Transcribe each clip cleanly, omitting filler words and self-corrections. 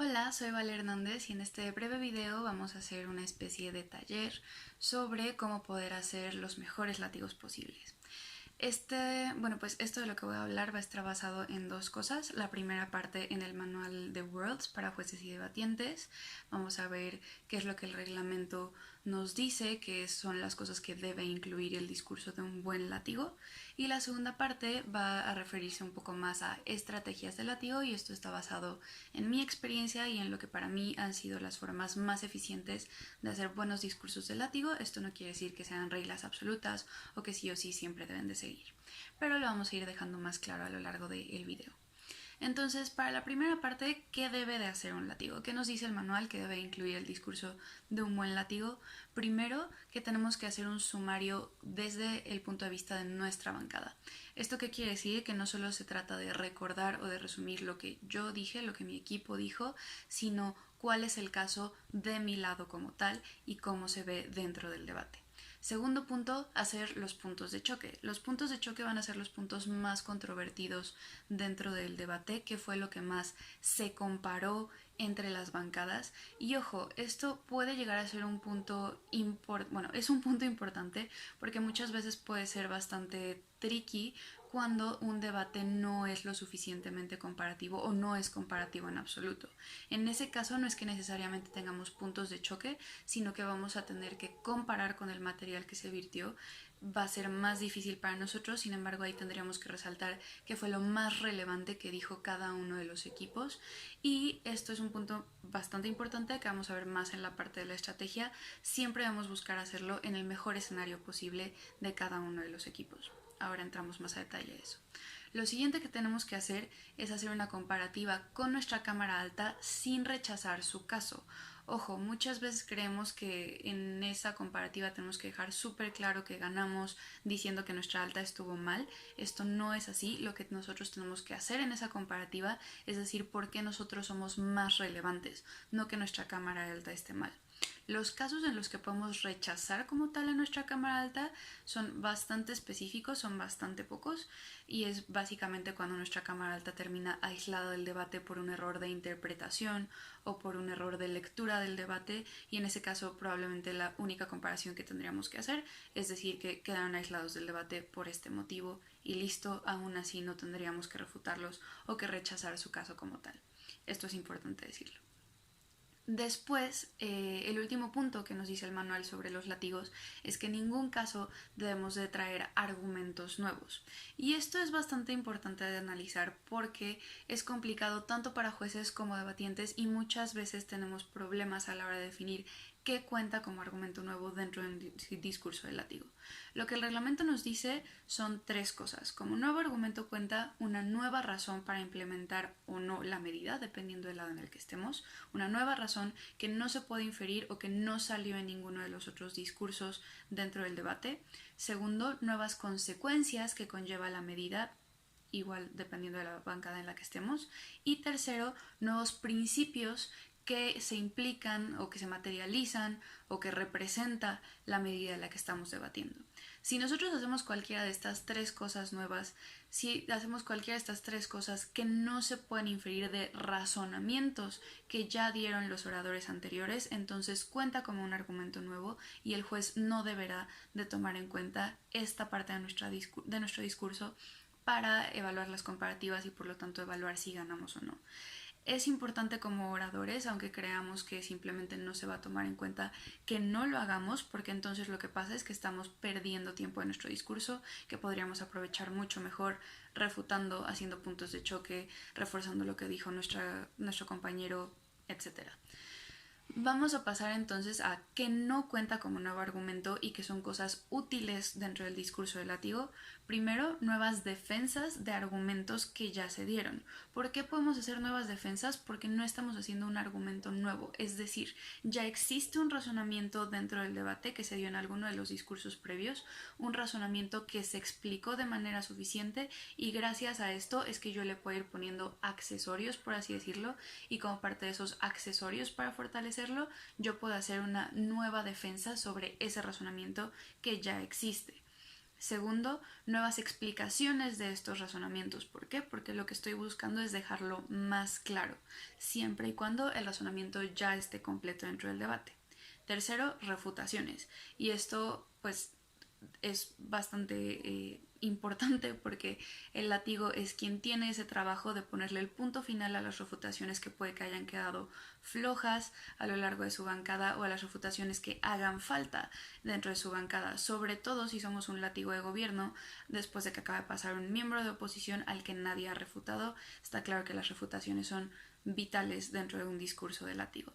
Hola, soy Vale Hernández y en este breve video vamos a hacer una especie de taller sobre cómo poder hacer los mejores látigos posibles. Pues esto de lo que voy a hablar va a estar basado en dos cosas. La primera parte en el manual de Worlds para jueces y debatientes. Vamos a ver qué es lo que el reglamento nos dice, qué son las cosas que debe incluir el discurso de un buen látigo. Y la segunda parte va a referirse un poco más a estrategias de látigo y esto está basado en mi experiencia y en lo que para mí han sido las formas más eficientes de hacer buenos discursos de látigo. Esto no quiere decir que sean reglas absolutas o que sí o sí siempre deben de seguir, pero lo vamos a ir dejando más claro a lo largo del video. Entonces, para la primera parte, ¿qué debe de hacer un látigo? ¿Qué nos dice el manual que debe incluir el discurso de un buen látigo? Primero, que tenemos que hacer un sumario desde el punto de vista de nuestra bancada. ¿Esto qué quiere decir? Que no solo se trata de recordar o de resumir lo que yo dije, lo que mi equipo dijo, sino cuál es el caso de mi lado como tal y cómo se ve dentro del debate. Segundo punto, hacer los puntos de choque. Los puntos de choque van a ser los puntos más controvertidos dentro del debate, que fue lo que más se comparó entre las bancadas. Y ojo, esto puede llegar a ser un punto es un punto importante porque muchas veces puede ser bastante tricky cuando un debate no es lo suficientemente comparativo o no es comparativo en absoluto. En ese caso no es que necesariamente tengamos puntos de choque, sino que vamos a tener que comparar con el material que se virtió. Va a ser más difícil para nosotros, sin embargo ahí tendríamos que resaltar qué fue lo más relevante que dijo cada uno de los equipos, y esto es un punto bastante importante que vamos a ver más en la parte de la estrategia. Siempre debemos buscar hacerlo en el mejor escenario posible de cada uno de los equipos. Ahora entramos más a detalle de eso. Lo siguiente que tenemos que hacer es hacer una comparativa con nuestra cámara alta sin rechazar su caso. Ojo, muchas veces creemos que en esa comparativa tenemos que dejar súper claro que ganamos diciendo que nuestra alta estuvo mal. Esto no es así. Lo que nosotros tenemos que hacer en esa comparativa es decir por qué nosotros somos más relevantes, no que nuestra cámara alta esté mal. Los casos en los que podemos rechazar como tal a nuestra cámara alta son bastante específicos, son bastante pocos, y es básicamente cuando nuestra cámara alta termina aislada del debate por un error de interpretación o por un error de lectura del debate, y en ese caso probablemente la única comparación que tendríamos que hacer es decir que quedaron aislados del debate por este motivo y listo. Aún así no tendríamos que refutarlos o que rechazar su caso como tal. Esto es importante decirlo. Después, el último punto que nos dice el manual sobre los látigos es que en ningún caso debemos de traer argumentos nuevos. Y esto es bastante importante de analizar porque es complicado tanto para jueces como debatientes y muchas veces tenemos problemas a la hora de definir qué cuenta como argumento nuevo dentro de un discurso de látigo. Lo que el reglamento nos dice son tres cosas. Como nuevo argumento cuenta una nueva razón para implementar o no la medida, dependiendo del lado en el que estemos, una nueva razón que no se puede inferir o que no salió en ninguno de los otros discursos dentro del debate. Segundo, nuevas consecuencias que conlleva la medida, igual dependiendo de la bancada en la que estemos. Y tercero, nuevos principios que se implican o que se materializan o que representa la medida en la que estamos debatiendo. Si nosotros hacemos cualquiera de estas tres cosas nuevas, si hacemos cualquiera de estas tres cosas que no se pueden inferir de razonamientos que ya dieron los oradores anteriores, entonces cuenta como un argumento nuevo y el juez no deberá de tomar en cuenta esta parte de nuestro discurso para evaluar las comparativas y por lo tanto evaluar si ganamos o no. Es importante como oradores, aunque creamos que simplemente no se va a tomar en cuenta, que no lo hagamos, porque entonces lo que pasa es que estamos perdiendo tiempo en nuestro discurso que podríamos aprovechar mucho mejor refutando, haciendo puntos de choque, reforzando lo que dijo nuestro compañero, etcétera. Vamos a pasar entonces a qué no cuenta como nuevo argumento y que son cosas útiles dentro del discurso de látigo. Primero, nuevas defensas de argumentos que ya se dieron. ¿Por qué podemos hacer nuevas defensas? Porque no estamos haciendo un argumento nuevo, es decir, ya existe un razonamiento dentro del debate que se dio en alguno de los discursos previos, un razonamiento que se explicó de manera suficiente y gracias a esto es que yo le puedo ir poniendo accesorios, por así decirlo, y como parte de esos accesorios para fortalecerlo, yo puedo hacer una nueva defensa sobre ese razonamiento que ya existe. Segundo, nuevas explicaciones de estos razonamientos. ¿Por qué? Porque lo que estoy buscando es dejarlo más claro, siempre y cuando el razonamiento ya esté completo dentro del debate. Tercero, refutaciones. Y esto pues es bastante importante porque el látigo es quien tiene ese trabajo de ponerle el punto final a las refutaciones que puede que hayan quedado flojas a lo largo de su bancada o a las refutaciones que hagan falta dentro de su bancada, sobre todo si somos un látigo de gobierno después de que acaba de pasar un miembro de oposición al que nadie ha refutado. Está claro que las refutaciones son vitales dentro de un discurso de látigo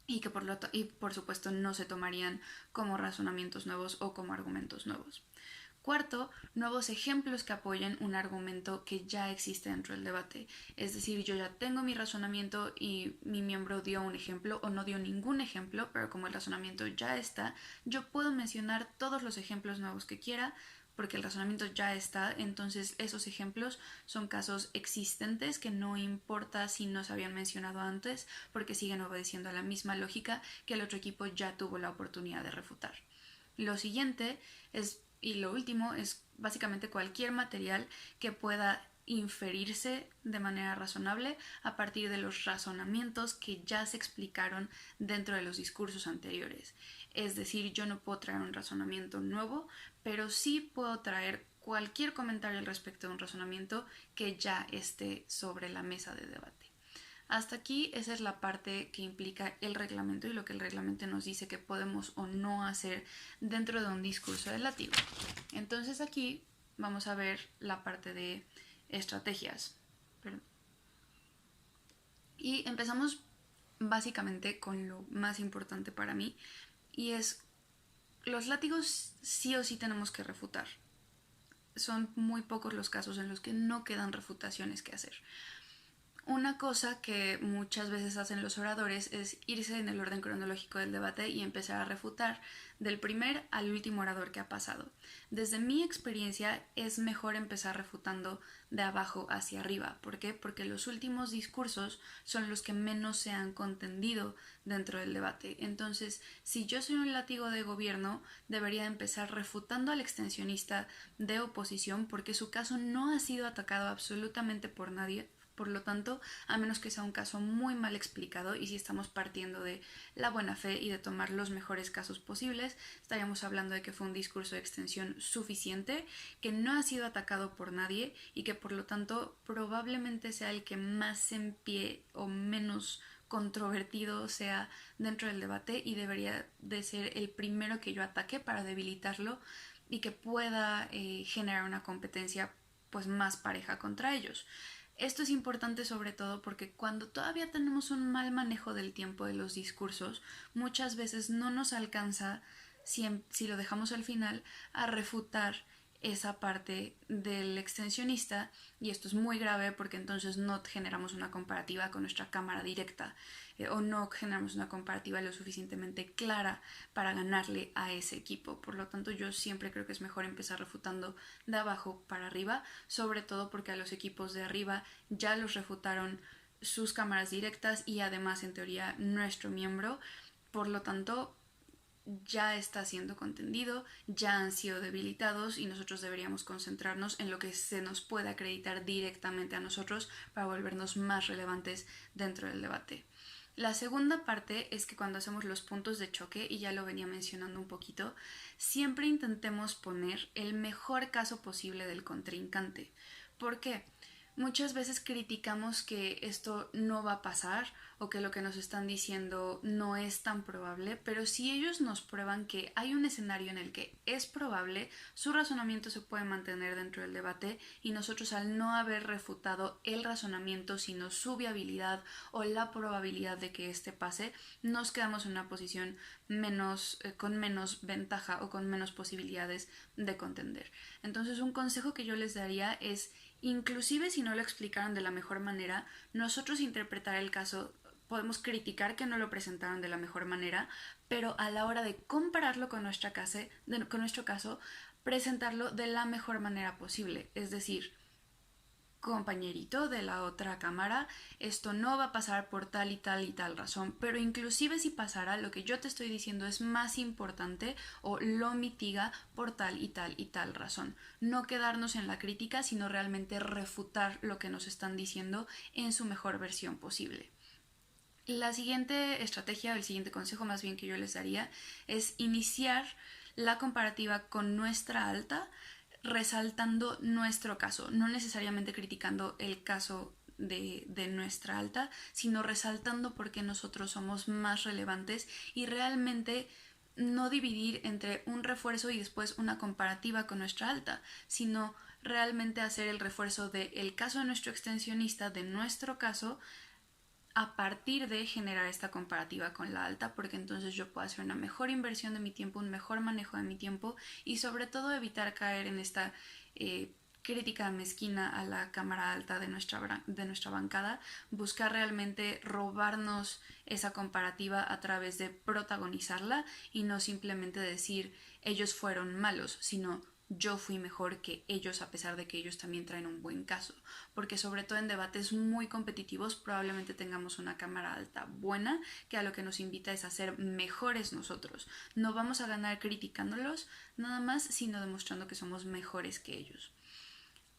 y que por supuesto no se tomarían como razonamientos nuevos o como argumentos nuevos. Cuarto, nuevos ejemplos que apoyen un argumento que ya existe dentro del debate. Es decir, yo ya tengo mi razonamiento y mi miembro dio un ejemplo o no dio ningún ejemplo, pero como el razonamiento ya está, yo puedo mencionar todos los ejemplos nuevos que quiera porque el razonamiento ya está, entonces esos ejemplos son casos existentes que no importa si no se habían mencionado antes porque siguen obedeciendo a la misma lógica que el otro equipo ya tuvo la oportunidad de refutar. Lo siguiente es, y lo último, es básicamente cualquier material que pueda inferirse de manera razonable a partir de los razonamientos que ya se explicaron dentro de los discursos anteriores. Es decir, yo no puedo traer un razonamiento nuevo, pero sí puedo traer cualquier comentario al respecto de un razonamiento que ya esté sobre la mesa de debate. Hasta aquí esa es la parte que implica el reglamento y lo que el reglamento nos dice que podemos o no hacer dentro de un discurso de látigo. Entonces aquí vamos a ver la parte de estrategias. Y empezamos básicamente con lo más importante para mí y es los látigos sí o sí tenemos que refutar. Son muy pocos los casos en los que no quedan refutaciones que hacer. Una cosa que muchas veces hacen los oradores es irse en el orden cronológico del debate y empezar a refutar del primer al último orador que ha pasado. Desde mi experiencia es mejor empezar refutando de abajo hacia arriba. ¿Por qué? Porque los últimos discursos son los que menos se han contendido dentro del debate. Entonces, si yo soy un látigo de gobierno, debería empezar refutando al extensionista de oposición porque su caso no ha sido atacado absolutamente por nadie. Por lo tanto, a menos que sea un caso muy mal explicado y si estamos partiendo de la buena fe y de tomar los mejores casos posibles, estaríamos hablando de que fue un discurso de extensión suficiente, que no ha sido atacado por nadie y que por lo tanto probablemente sea el que más en pie o menos controvertido sea dentro del debate y debería de ser el primero que yo ataque para debilitarlo y que pueda generar una competencia pues más pareja contra ellos. Esto es importante sobre todo porque cuando todavía tenemos un mal manejo del tiempo de los discursos, muchas veces no nos alcanza, si lo dejamos al final, a refutar esa parte del extensionista y esto es muy grave porque entonces no generamos una comparativa con nuestra cámara directa o no generamos una comparativa lo suficientemente clara para ganarle a ese equipo. Por lo tanto, yo siempre creo que es mejor empezar refutando de abajo para arriba, sobre todo porque a los equipos de arriba ya los refutaron sus cámaras directas y además en teoría nuestro miembro. Por lo tanto, ya está siendo contendido, ya han sido debilitados y nosotros deberíamos concentrarnos en lo que se nos puede acreditar directamente a nosotros para volvernos más relevantes dentro del debate. La segunda parte es que cuando hacemos los puntos de choque, y ya lo venía mencionando un poquito, siempre intentemos poner el mejor caso posible del contrincante. ¿Por qué? Muchas veces criticamos que esto no va a pasar o que lo que nos están diciendo no es tan probable, pero si ellos nos prueban que hay un escenario en el que es probable, su razonamiento se puede mantener dentro del debate y nosotros al no haber refutado el razonamiento sino su viabilidad o la probabilidad de que éste pase, nos quedamos en una posición con menos ventaja o con menos posibilidades de contender. Entonces un consejo que yo les daría es inclusive si no lo explicaron de la mejor manera, nosotros interpretar el caso podemos criticar que no lo presentaron de la mejor manera, pero a la hora de compararlo con nuestro caso, presentarlo de la mejor manera posible. Es decir, compañerito de la otra cámara, esto no va a pasar por tal y tal y tal razón, pero inclusive si pasara, lo que yo te estoy diciendo es más importante o lo mitiga por tal y tal y tal razón. No quedarnos en la crítica, sino realmente refutar lo que nos están diciendo en su mejor versión posible. La siguiente estrategia, o el siguiente consejo más bien que yo les daría, es iniciar la comparativa con nuestra alta, resaltando nuestro caso, no necesariamente criticando el caso de nuestra alta, sino resaltando por qué nosotros somos más relevantes y realmente no dividir entre un refuerzo y después una comparativa con nuestra alta, sino realmente hacer el refuerzo del caso de nuestro extensionista, de nuestro caso, a partir de generar esta comparativa con la alta, porque entonces yo puedo hacer una mejor inversión de mi tiempo, un mejor manejo de mi tiempo y sobre todo evitar caer en esta crítica mezquina a la cámara alta de nuestra bancada, buscar realmente robarnos esa comparativa a través de protagonizarla y no simplemente decir ellos fueron malos, sino yo fui mejor que ellos a pesar de que ellos también traen un buen caso, porque sobre todo en debates muy competitivos probablemente tengamos una cámara alta buena que a lo que nos invita es a ser mejores nosotros. No vamos a ganar criticándolos nada más, sino demostrando que somos mejores que ellos.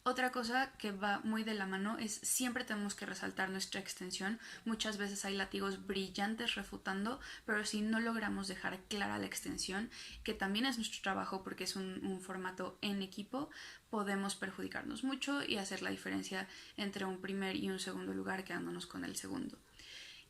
Otra cosa que va muy de la mano es siempre tenemos que resaltar nuestra extensión. Muchas veces hay látigos brillantes refutando, pero si no logramos dejar clara la extensión, que también es nuestro trabajo porque es un formato en equipo, podemos perjudicarnos mucho y hacer la diferencia entre un primer y un segundo lugar quedándonos con el segundo.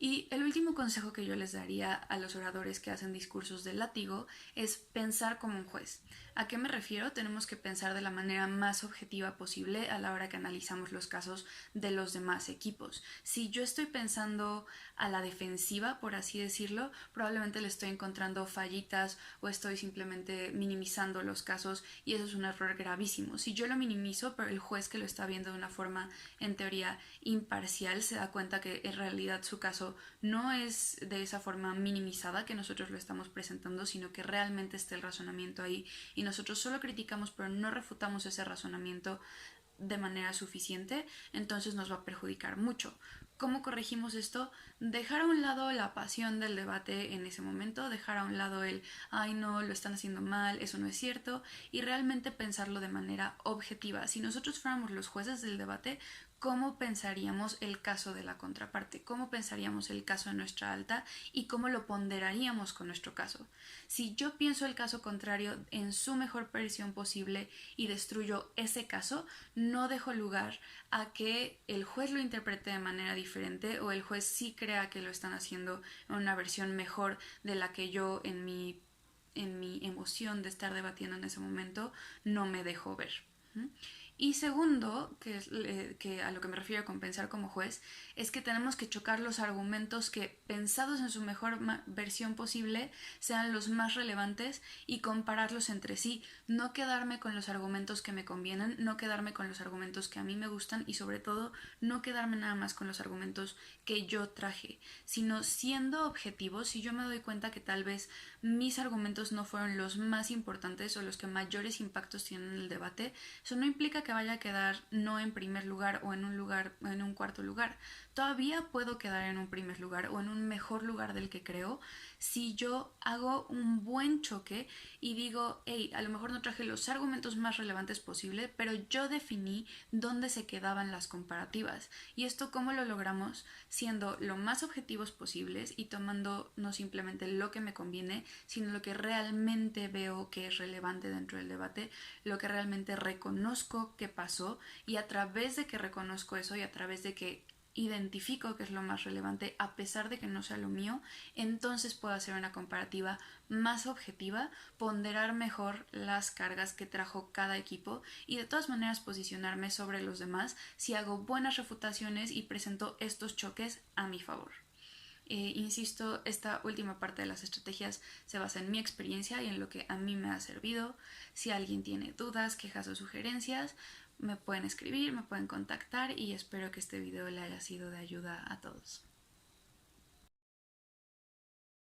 Y el último consejo que yo les daría a los oradores que hacen discursos de látigo es pensar como un juez. ¿A qué me refiero? Tenemos que pensar de la manera más objetiva posible a la hora que analizamos los casos de los demás equipos. Si yo estoy pensando a la defensiva, por así decirlo, probablemente le estoy encontrando fallitas o estoy simplemente minimizando los casos y eso es un error gravísimo. Si yo lo minimizo, pero el juez que lo está viendo de una forma en teoría imparcial se da cuenta que en realidad su caso no es de esa forma minimizada que nosotros lo estamos presentando, sino que realmente está el razonamiento ahí y nosotros solo criticamos pero no refutamos ese razonamiento de manera suficiente, entonces nos va a perjudicar mucho. ¿Cómo corregimos esto? Dejar a un lado la pasión del debate en ese momento, dejar a un lado el ay no, lo están haciendo mal, eso no es cierto, y realmente pensarlo de manera objetiva. Si nosotros fuéramos los jueces del debate, ¿cómo pensaríamos el caso de la contraparte? ¿Cómo pensaríamos el caso de nuestra alta? ¿Y cómo lo ponderaríamos con nuestro caso? Si yo pienso el caso contrario en su mejor versión posible y destruyo ese caso, no dejo lugar a que el juez lo interprete de manera diferente o el juez sí crea que lo están haciendo en una versión mejor de la que yo en mi emoción de estar debatiendo en ese momento no me dejo ver. Y segundo, que a lo que me refiero con pensar como juez, es que tenemos que chocar los argumentos que, pensados en su mejor versión posible, sean los más relevantes y compararlos entre sí. No quedarme con los argumentos que me convienen, no quedarme con los argumentos que a mí me gustan y sobre todo no quedarme nada más con los argumentos que yo traje, sino siendo objetivo. Si yo me doy cuenta que tal vez mis argumentos no fueron los más importantes o los que mayores impactos tienen en el debate, eso no implica que vaya a quedar no en primer lugar o en un cuarto lugar. Todavía puedo quedar en un primer lugar o en un mejor lugar del que creo si yo hago un buen choque y digo, hey, a lo mejor no traje los argumentos más relevantes posible, pero yo definí dónde se quedaban las comparativas. Y esto cómo lo logramos siendo lo más objetivos posibles y tomando no simplemente lo que me conviene, sino lo que realmente veo que es relevante dentro del debate, lo que realmente reconozco que pasó y a través de que reconozco eso y a través de que identifico que es lo más relevante a pesar de que no sea lo mío, entonces puedo hacer una comparativa más objetiva, ponderar mejor las cargas que trajo cada equipo y de todas maneras posicionarme sobre los demás si hago buenas refutaciones y presento estos choques a mi favor. Insisto, esta última parte de las estrategias se basa en mi experiencia y en lo que a mí me ha servido. Si alguien tiene dudas, quejas o sugerencias, me pueden escribir, me pueden contactar y espero que este video le haya sido de ayuda a todos.